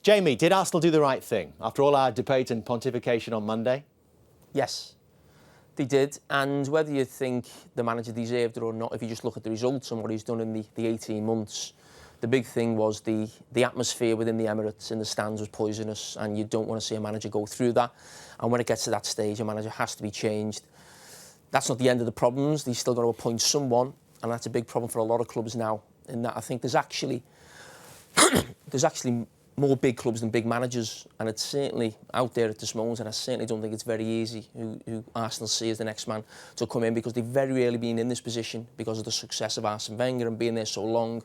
Jamie, did Arsenal do the right thing after all our debate and pontification on Monday? Yes, they did. And whether you think the manager deserved it or not, if you just look at the results and what he's done in the 18 months, the big thing was the atmosphere within the Emirates in the stands was poisonous, and you don't want to see a manager go through that. And when it gets to that stage, a manager has to be changed. That's not the end of the problems. They've still got to appoint someone, and that's a big problem for a lot of clubs now. In that, I think there's actually more big clubs than big managers, and it's certainly out there at this moment, and I certainly don't think it's very easy who Arsenal see as the next man to come in, because they've very rarely been in this position because of the success of Arsene Wenger and being there so long.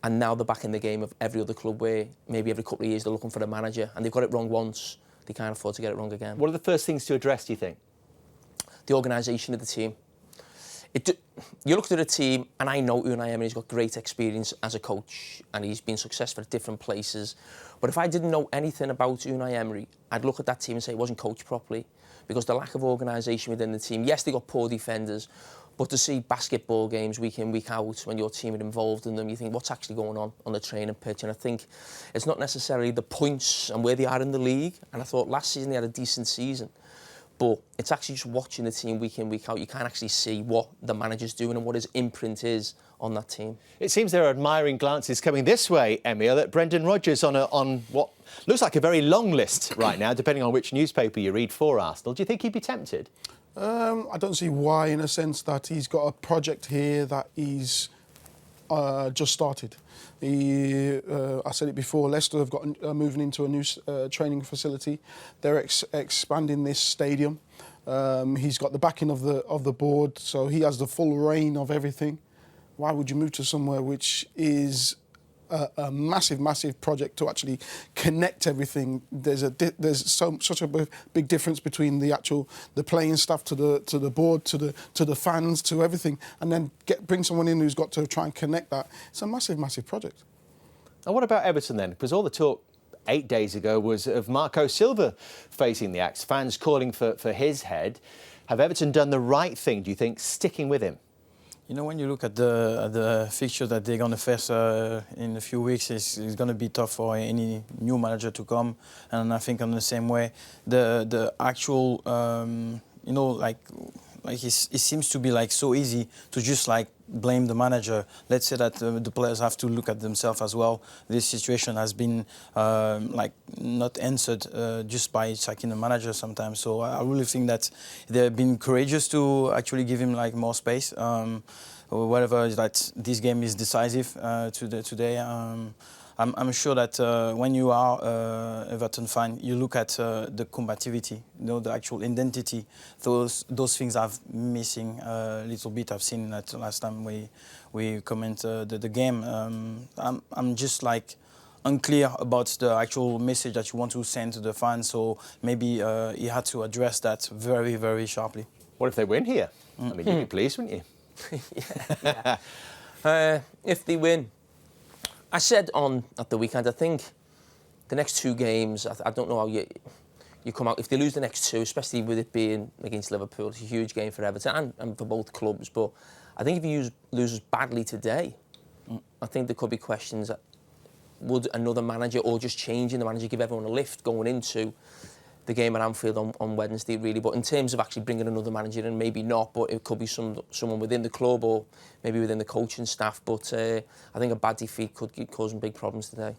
And now they're back in the game of every other club where maybe every couple of years they're looking for a manager, and they've got it wrong once, they can't afford to get it wrong again. What are the first things to address, do you think? The organisation of the team. You looked at a team, and I know Unai Emery's got great experience as a coach, and he's been successful at different places. But if I didn't know anything about Unai Emery, I'd look at that team and say it wasn't coached properly, because the lack of organisation within the team. Yes, they got poor defenders, but to see basketball games week in, week out, when your team are involved in them, you think, what's actually going on the training pitch? And I think it's not necessarily the points and where they are in the league. And I thought last season they had a decent season. But it's actually just watching the team week in, week out. You can't actually see what the manager's doing and what his imprint is on that team. It seems there are admiring glances coming this way, Emile, at Brendan Rodgers on what looks like a very long list right now, depending on which newspaper you read for Arsenal. Do you think he'd be tempted? I don't see why, in a sense that he's got a project here that he's just started. I said it before, Leicester have got moving into a new training facility. They're expanding this stadium. He's got the backing of the board, so he has the full reign of everything. Why would you move to somewhere which is a massive project to actually connect everything? There's such a big difference between the playing staff to the board to the fans to everything, and then bring someone in who's got to try and connect that. It's a massive project. And what about Everton then? Because all the talk 8 days ago was of Marco Silva facing the axe, fans calling for his head. Have Everton done the right thing, do you think, sticking with him? You know, when you look at the fixture that they're going to face in a few weeks, it's going to be tough for any new manager to come. And I think in the same way, the actual, you know, like it seems to be like so easy to just like blame the manager. Let's say that the players have to look at themselves as well. This situation has been like not answered just by sacking the manager sometimes. So I really think that they've been courageous to actually give him like more space. Or whatever that this game is decisive today. I'm sure that when you are Everton fan, you look at the combativity, you know, the actual identity. Those things are missing a little bit. I've seen that last time we commented the game. I'm just like unclear about the actual message that you want to send to the fans. So maybe he had to address that very sharply. What if they win here? I mean, you'd be pleased, wouldn't you? If they win, I said at the weekend, I think the next two games, I don't know how you come out. If they lose the next two, especially with it being against Liverpool, it's a huge game for Everton and for both clubs. But I think if you lose badly today, I think there could be questions that would another manager, or just changing the manager, give everyone a lift going into the game at Anfield on Wednesday, really. But in terms of actually bringing another manager in, maybe not, but it could be someone within the club or maybe within the coaching staff. But I think a bad defeat could cause them big problems today.